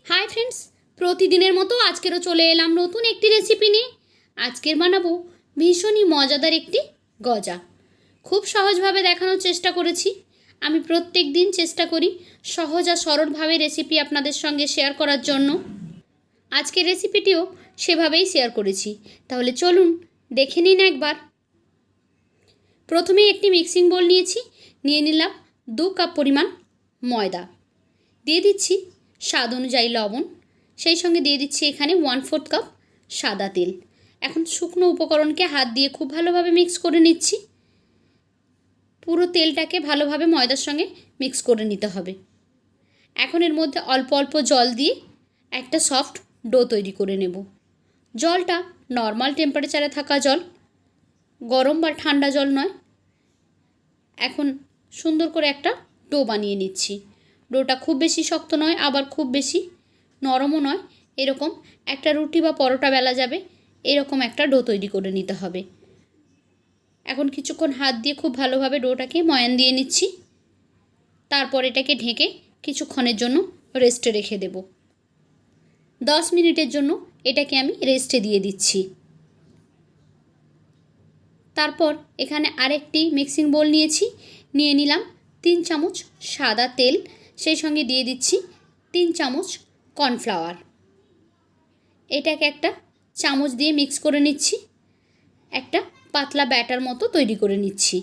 Hi friends, প্রতিদিনের মতো আজকেরও চলে এলাম নতুন একটি রেসিপি নিয়ে। আজকের বানাবো ভীষণই মজাদার একটি গজা। খুব সহজভাবে দেখানোর চেষ্টা করেছি। আমি প্রত্যেক দিন চেষ্টা করি সহজ আর সরলভাবে রেসিপি আপনাদের সঙ্গে শেয়ার করার জন্য। আজকের রেসিপিটিও সেভাবেই শেয়ার করেছি। তাহলে চলুন দেখে নিন একবার। প্রথমেই একটি মিক্সিং বোল নিয়ে নিলাম 2 কাপ পরিমাণ ময়দা। দিয়ে দিচ্ছি স্বাদ অনুযায়ী লবণ, সেই সঙ্গে দিয়ে দিচ্ছি এখানে 1/4 কাপ সাদা তেল। এখন শুকনো উপকরণকে হাত দিয়ে খুব ভালোভাবে মিক্স করে নিচ্ছি। পুরো তেলটাকে ভালোভাবে ময়দার সঙ্গে মিক্স করে নিতে হবে। এখন এর মধ্যে অল্প অল্প জল দিয়ে একটা সফট ডো তৈরি করে নেব। জলটা নর্মাল টেম্পারেচারে থাকা জল, গরম বা ঠান্ডা জল নয়। এখন সুন্দর করে একটা ডো বানিয়ে নিচ্ছি। ডোটা খুব বেশি শক্ত নয়, আবার খুব বেশি নরমও নয়। এরকম একটা রুটি বা পরোটা বেলা যাবে এরকম একটা ডো তৈরি করে নিতে হবে। এখন কিছুক্ষণ হাত দিয়ে খুব ভালোভাবে ডোটাকে ময়ান দিয়ে নিচ্ছি। তারপর এটাকে ঢেকে কিছুক্ষণের জন্য রেস্টে রেখে দেব। 10 মিনিটের জন্য এটাকে আমি রেস্টে দিয়ে দিচ্ছি। তারপর এখানে আরেকটি মিক্সিং বোল নিয়ে নিলাম 3 চামচ সাদা তেল, সেই সঙ্গে দিয়ে দিচ্ছি 3 চামচ কর্নফ্লাওয়ার। এটাকে একটা চামচ দিয়ে মিক্স করে নিচ্ছি। একটা পাতলা ব্যাটার মতো তৈরি করে নিচ্ছি।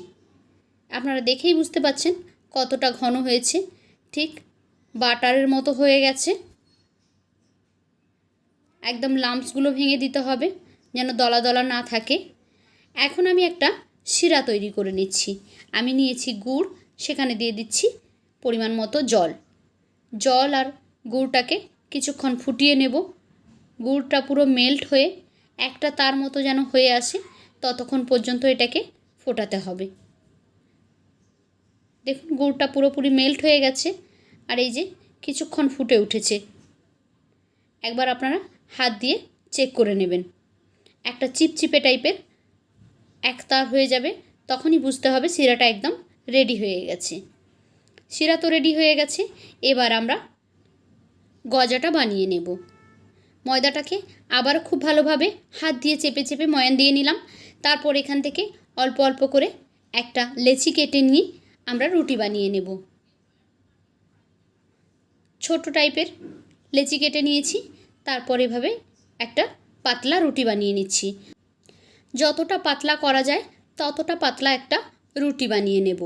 আপনারা দেখেই বুঝতে পাচ্ছেন কতটা ঘন হয়েছে, ঠিক বাটারের মতো হয়ে গেছে। একদম লাম্পসগুলো ভেঙে দিতে হবে যেন দলা দলা না থাকে। এখন আমি একটা শিরা তৈরি করে নিচ্ছি। আমি নিয়েছি গুড়, সেখানে দিয়ে দিচ্ছি পরিমাণ মতো জল আর গুড়টাকে কিছুক্ষণ ফুটিয়ে নেব। গুড়টা পুরো মেল্ট হয়ে একটা তার মতো যেন হয়ে আসে, ততক্ষণ পর্যন্ত এটাকে ফোটাতে হবে। দেখুন গুড়টা পুরোপুরি মেল্ট হয়ে গেছে আর এই যে কিছুক্ষণ ফুটে উঠেছে। একবার আপনারা হাত দিয়ে চেক করে নেবেন। একটা চিপচিপে টাইপের এক তার হয়ে যাবে, তখনই বুঝতে হবে শিরাটা একদম রেডি হয়ে গেছে। শিরা তো রেডি হয়ে গেছে। এবার আমরা গজাটা বানিয়ে নেব। ময়দাটাকে আবার খুব ভালোভাবে হাত দিয়ে চেপে চেপে ময়ান দিয়ে নিলাম। তারপর এখান থেকে অল্প অল্প করে একটা লেচি কেটে নিয়ে আমরা রুটি বানিয়ে নেব। ছোট টাইপের লেচি কেটে নিয়েছি। তারপর এভাবে একটা পাতলা রুটি বানিয়ে নিচ্ছি। যতটা পাতলা করা যায় ততটা পাতলা একটা রুটি বানিয়ে নেব।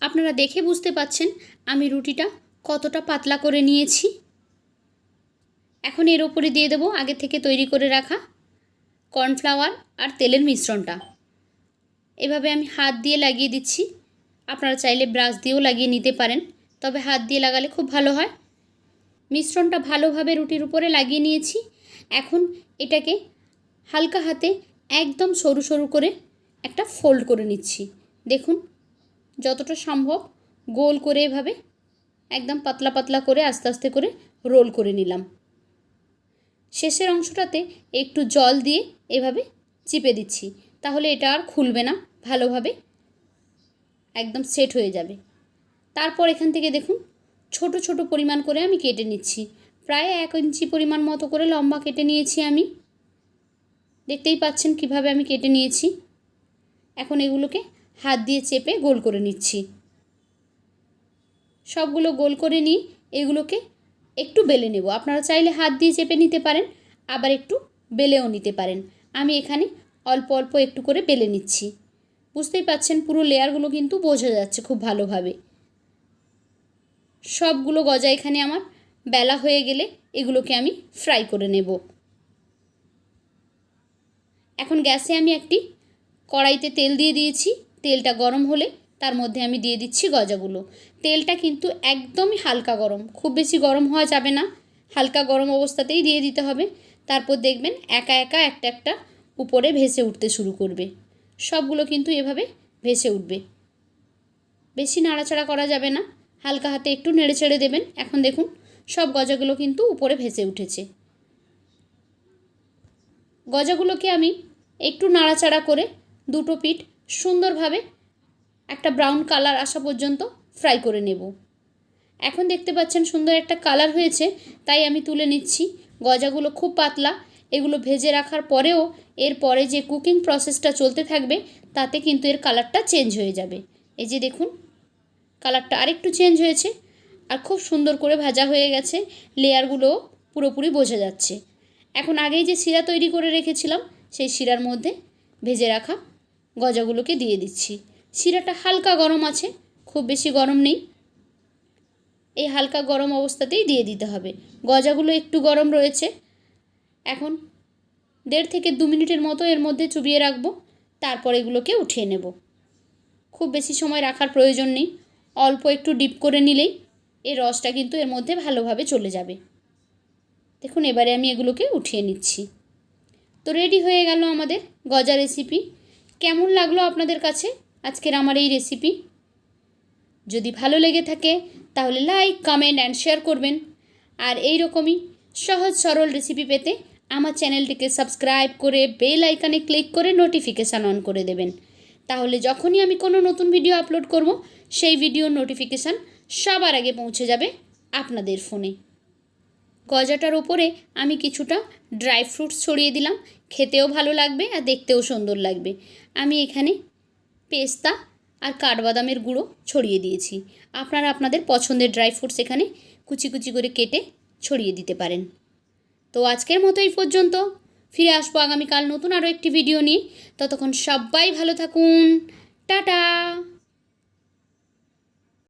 আপনারা দেখে বুঝতে পাচ্ছেন আমি রুটিটা কতটা পাতলা করে নিয়েছি। এখন এর ওপরে দিয়ে দেবো আগে থেকে তৈরি করে রাখা কর্নফ্লাওয়ার আর তেলের মিশ্রণটা। এভাবে আমি হাত দিয়ে লাগিয়ে দিচ্ছি। আপনারা চাইলে ব্রাশ দিয়েও লাগিয়ে নিতে পারেন, তবে হাত দিয়ে লাগালে খুব ভালো হয়। মিশ্রণটা ভালোভাবে রুটির উপরে লাগিয়ে নিয়েছি। এখন এটাকে হালকা হাতে একদম সরু সরু করে একটা ফোল্ড করে নিচ্ছি। দেখুন যতটা সম্ভব গোল করে এভাবে একদম পাতলা পাতলা করে আস্তে আস্তে করে রোল করে নিলাম। শেষের অংশটাতে একটু জল দিয়ে এভাবে চিপে দিচ্ছি, তাহলে এটা আর খুলবে না, ভালোভাবে একদম সেট হয়ে যাবে। তারপর এখান থেকে দেখুন ছোট ছোট পরিমাণ করে আমি কেটে নিচ্ছি। প্রায় 1 ইঞ্চি পরিমাণ মতো করে লম্বা কেটে নিয়েছি আমি। দেখতেই পাচ্ছেন কিভাবে আমি কেটে নিয়েছি। এখন এগুলোকে হাত দিয়ে চেপে গোল করে নিচ্ছি। সবগুলো গোল করে নিয়ে এগুলোকে একটু বেলে নেব। আপনারা চাইলে হাত দিয়ে চেপে নিতে পারেন, আবার একটু বেলেও নিতে পারেন। আমি এখানে অল্প অল্প একটু করে বেলে নিচ্ছি। বুঝতেই পাচ্ছেন পুরো লেয়ারগুলো কিন্তু বোঝা যাচ্ছে খুব ভালোভাবে। সবগুলো গজা এখানে আমার বেলা হয়ে গেলে এগুলোকে আমি ফ্রাই করে নেব। এখন গ্যাসে আমি একটি কড়াইতে তেল দিয়ে দিয়েছি। তেলটা গরম হলে তার মধ্যে আমি দিয়ে দিচ্ছি গজাগুলো। তেলটা কিন্তু একদমই হালকা গরম, খুব বেশি গরম হওয়া যাবে না, হালকা গরম অবস্থাতেই দিয়ে দিতে হবে। তারপর দেখবেন একা একা একটা একটা উপরে ভেসে উঠতে শুরু করবে। সবগুলো কিন্তু এভাবে ভেসে উঠবে। বেশি নাড়াচাড়া করা যাবে না, হালকা হাতে একটু নেড়ে ছেড়ে দেবেন। এখন দেখুন সব গজাগুলো কিন্তু উপরে ভেসে উঠেছে। গজাগুলোকে আমি একটু নাড়াচাড়া করে দুটো পিঠ সুন্দরভাবে একটা ব্রাউন কালার আসা পর্যন্ত ফ্রাই করে নেব। এখন দেখতে পাচ্ছেন সুন্দর একটা কালার হয়েছে, তাই আমি তুলে নিচ্ছি। গজাগুলো খুব পাতলা, এগুলো ভেজে রাখার পরেও এরপরে যে কুকিং প্রসেসটা চলতে থাকবে তাতে কিন্তু এর কালারটা চেঞ্জ হয়ে যাবে। এই যে দেখুন, কালারটা আরেকটু চেঞ্জ হয়েছে আর খুব সুন্দর করে ভাজা হয়ে গেছে, লেয়ারগুলো পুরোপুরি বোঝা যাচ্ছে। এখন আগেই যে শিরা তৈরি করে রেখেছিলাম সেই শিরার মধ্যে ভেজে রাখা গজাগুলোকে দিয়ে দিচ্ছি। শিরাটা হালকা গরম আছে, খুব বেশি গরম নেই, এই হালকা গরম অবস্থাতেই দিয়ে দিতে হবে। গজাগুলো একটু গরম রয়েছে। এখন 1.5 থেকে 2 মিনিটের মতো এর মধ্যে চুবিয়ে রাখবো, তারপর এগুলোকে উঠিয়ে নেব। খুব বেশি সময় রাখার প্রয়োজন নেই, অল্প একটু ডিপ করে নিলেই এই রসটা কিন্তু এর মধ্যে ভালোভাবে চলে যাবে। দেখুন এবারে আমি এগুলোকে উঠিয়ে নিচ্ছি। তো রেডি হয়ে গেল আমাদের গজা রেসিপি। কেমন লাগলো আপনাদের কাছে আজকের আমার এই রেসিপি? যদি ভালো লেগে থাকে তাহলে লাইক, কমেন্ট অ্যান্ড শেয়ার করবেন। আর এই রকমই সহজ সরল রেসিপি পেতে আমার চ্যানেলটিকে সাবস্ক্রাইব করে বেল আইকনে ক্লিক করে নোটিফিকেশান অন করে দেবেন। তাহলে যখনই আমি কোনো নতুন ভিডিও আপলোড করব সেই ভিডিওর নোটিফিকেশান সবার আগে পৌঁছে যাবে আপনাদের ফোনে। গজাটার ওপরে আমি কিছুটা ড্রাই ফ্রুটস ছড়িয়ে দিলাম, খেতেও ভালো লাগবে আর দেখতেও সুন্দর লাগবে। আমি এখানে পেস্তা আর কাঠবাদামের গুঁড়ো ছড়িয়ে দিয়েছি। আপনারা আপনাদের পছন্দের ড্রাই ফ্রুটস এখানে কুচি কুচি করে কেটে ছড়িয়ে দিতে পারেন। তো আজকের মতো এই পর্যন্ত, ফিরে আসবো আগামীকাল নতুন আরও একটি ভিডিও নিয়ে। ততক্ষণ সবাই ভালো থাকুন, টাটা।